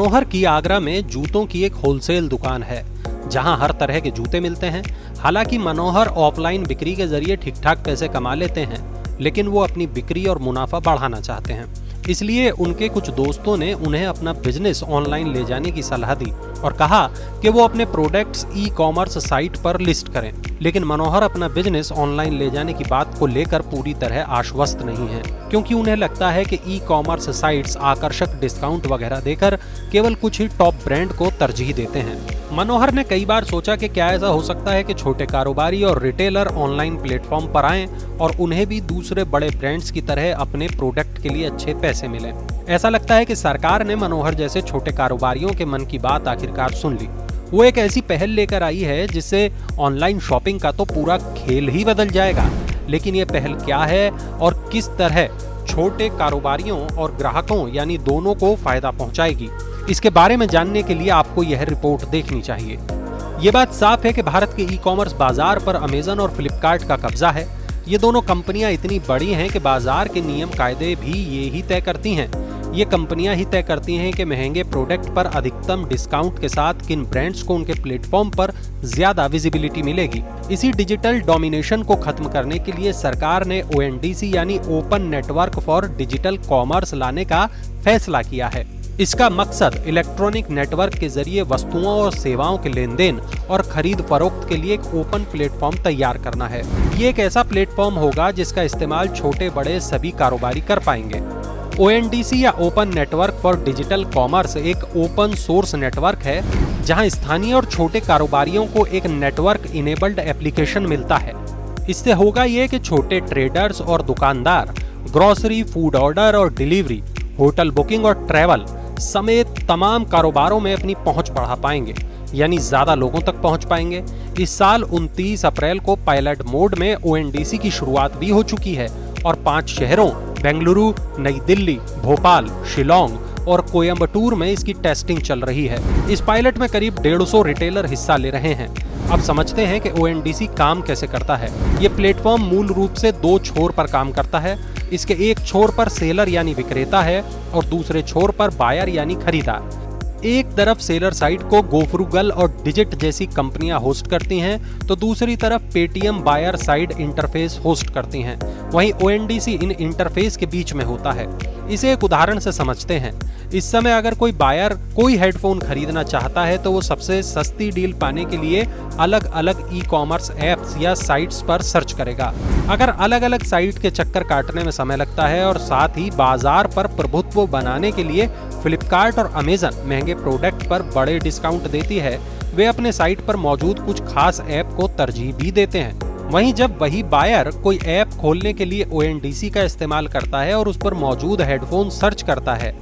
मनोहर की आगरा में जूतों की एक होलसेल दुकान है जहां हर तरह के जूते मिलते हैं। हालांकि मनोहर ऑफलाइन बिक्री के जरिए ठीक ठाक पैसे कमा लेते हैं, लेकिन वो अपनी बिक्री और मुनाफा बढ़ाना चाहते हैं। इसलिए उनके कुछ दोस्तों ने उन्हें अपना बिजनेस ऑनलाइन ले जाने की सलाह दी और कहा कि वो अपने प्रोडक्ट्स ई-कॉमर्स साइट पर लिस्ट करें। लेकिन मनोहर अपना बिजनेस ऑनलाइन ले जाने की बात को लेकर पूरी तरह आश्वस्त नहीं है, क्योंकि उन्हें लगता है कि ई-कॉमर्स साइट्स आकर्षक डिस्काउंट वगैरह देकर केवल कुछ ही टॉप ब्रांड को तरजीह देते हैं। मनोहर ने कई बार सोचा कि क्या ऐसा हो सकता है कि छोटे कारोबारी और रिटेलर ऑनलाइन प्लेटफॉर्म पर आएं और उन्हें भी दूसरे बड़े ब्रांड्स की तरह अपने प्रोडक्ट के लिए अच्छे पैसे मिलें। ऐसा लगता है कि सरकार ने मनोहर जैसे छोटे कारोबारियों के मन की बात आखिरकार सुन ली। वो एक ऐसी पहल लेकर आई है जिससे ऑनलाइन शॉपिंग का तो पूरा खेल ही बदल जाएगा। लेकिन ये पहल क्या है और किस तरह छोटे कारोबारियों और ग्राहकों यानी दोनों को फायदा पहुंचाएगी, इसके बारे में जानने के लिए आपको यह रिपोर्ट देखनी चाहिए। ये बात साफ है कि भारत के ई-कॉमर्स बाजार पर अमेजन और फ्लिपकार्ट का कब्जा है। ये दोनों कंपनियां इतनी बड़ी हैं कि बाजार के नियम कायदे भी ये ही तय करती हैं। ये कंपनियां ही तय करती हैं कि महंगे प्रोडक्ट पर अधिकतम डिस्काउंट के साथ किन ब्रांड्स को उनके प्लेटफॉर्म पर ज्यादा विजिबिलिटी मिलेगी। इसी डिजिटल डोमिनेशन को खत्म करने के लिए सरकार ने ONDC यानी open network for digital commerce लाने का फैसला किया है। इसका मकसद इलेक्ट्रॉनिक नेटवर्क के जरिए वस्तुओं और सेवाओं के लेन देन और खरीद फरोख्त के लिए एक ओपन प्लेटफॉर्म तैयार करना है। ये एक ऐसा प्लेटफॉर्म होगा जिसका इस्तेमाल छोटे बड़े सभी कारोबारी कर पाएंगे। ONDC या open network for digital commerce एक ओपन सोर्स नेटवर्क है जहां स्थानीय और छोटे कारोबारियों को एक नेटवर्क इनेबल्ड एप्लीकेशन मिलता है। इससे होगा ये कि छोटे ट्रेडर्स और दुकानदार ग्रोसरी, फूड ऑर्डर और डिलीवरी, होटल बुकिंग और ट्रैवल समेत तमाम कारोबारों में अपनी पहुंच बढ़ा पाएंगे, यानी ज्यादा लोगों तक पहुंच पाएंगे। इस साल 29 अप्रैल को पायलट मोड में ONDC की शुरुआत भी हो चुकी है और 5 शहरों बेंगलुरु, नई दिल्ली, भोपाल, शिलोंग और कोयम्बटूर में इसकी टेस्टिंग चल रही है। इस पायलट में करीब 150 रिटेलर हिस्सा ले रहे हैं। अब समझते हैं कि ONDC काम कैसे करता है। ये प्लेटफॉर्म मूल रूप से 2 छोर पर काम करता है। इसके एक छोर पर सेलर यानी विक्रेता है और दूसरे छोर पर बायर यानी खरीदार। एक तरफ सेलर साइट को गोफ्रूगल और डिजिट जैसी कंपनियां होस्ट करती हैं, तो दूसरी तरफ Paytm buyer side interface host करती हैं। वहीं ONDC इन इंटरफेस के बीच में होता है। इसे एक उदाहरण से समझते हैं। इस समय अगर कोई बायर कोई हेडफोन खरीदना चाहता है तो वो सबसे सस्ती डील पाने के लिए अलग अलग ई-कॉमर्स ऐप्स या साइट्स पर सर्च करेगा। अगर अलग अलग साइट के चक्कर काटने में समय लगता है और साथ ही बाजार पर प्रभुत्व बनाने के लिए फ्लिपकार्ट और अमेजन महंगे प्रोडक्ट पर बड़े डिस्काउंट देती है, वे अपने साइट पर मौजूद कुछ खास ऐप को तरजीह भी देते हैं। वहीं जब वही बायर कोई ऐप खोलने के लिए ONDC का इस्तेमाल करता है और उस पर मौजूद हेडफोन सर्च करता है,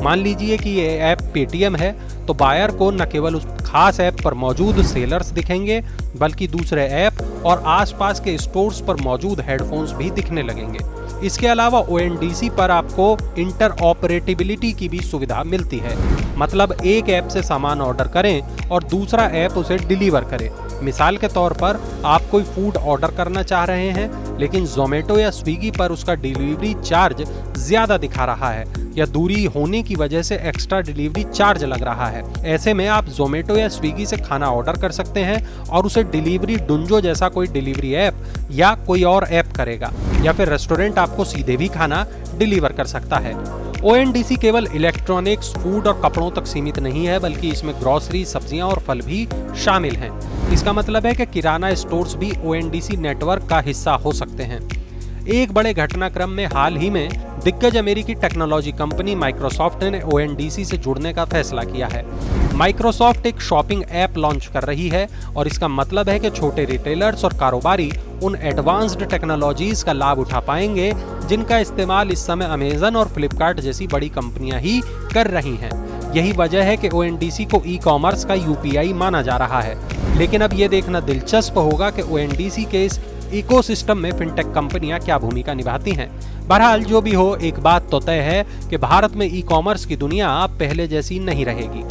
मान लीजिए कि ये ऐप पेटीएम है, तो बायर को न केवल उस खास ऐप पर मौजूद सेलर्स दिखेंगे बल्कि दूसरे ऐप और आसपास के स्टोर्स पर मौजूद हेडफोन्स भी दिखने लगेंगे। इसके अलावा ONDC पर आपको इंटरऑपरेटिबिलिटी की भी सुविधा मिलती है, मतलब एक ऐप से सामान ऑर्डर करें और दूसरा ऐप उसे डिलीवर करे। मिसाल के तौर पर आप कोई फूड ऑर्डर करना चाह रहे हैं, लेकिन ज़ोमैटो या स्विगी पर उसका डिलीवरी चार्ज ज़्यादा दिखा रहा है या दूरी होने की वजह से एक्स्ट्रा डिलीवरी चार्ज लग रहा है। ऐसे में आप ज़ोमैटो या स्विगी से खाना ऑर्डर कर सकते हैं और उसे डिलीवरी डुंजो जैसा कोई डिलीवरी ऐप या कोई और ऐप करेगा, या फिर रेस्टोरेंट आपको सीधे भी खाना डिलीवर कर सकता है। ONDC केवल इलेक्ट्रॉनिक्स, फूड और कपड़ों तक सीमित नहीं है, बल्कि इसमें ग्रोसरी, सब्जियां और फल भी शामिल हैं। इसका मतलब है कि किराना स्टोर्स भी ONDC नेटवर्क का हिस्सा हो सकते हैं। एक बड़े घटनाक्रम में हाल ही में दिग्गज अमेरिकी टेक्नोलॉजी कंपनी माइक्रोसॉफ्ट ने ONDC से जुड़ने का फैसला किया है। माइक्रोसॉफ्ट एक शॉपिंग ऐप लॉन्च कर रही है और इसका मतलब है कि छोटे रिटेलर्स और कारोबारी उन एडवांस्ड टेक्नोलॉजीज का लाभ उठा पाएंगे जिनका इस्तेमाल इस समय अमेजन और फ्लिपकार्ट जैसी बड़ी कंपनियां ही कर रही हैं। यही वजह है कि ONDC को ई-कॉमर्स का UPI माना जा रहा है। लेकिन अब ये देखना दिलचस्प होगा कि ONDC के इस इकोसिस्टम में फिनटेक कंपनियां क्या भूमिका निभाती हैं। बहरहाल जो भी हो, एक बात तो तय है कि भारत में ई-कॉमर्स की दुनिया अब पहले जैसी नहीं रहेगी।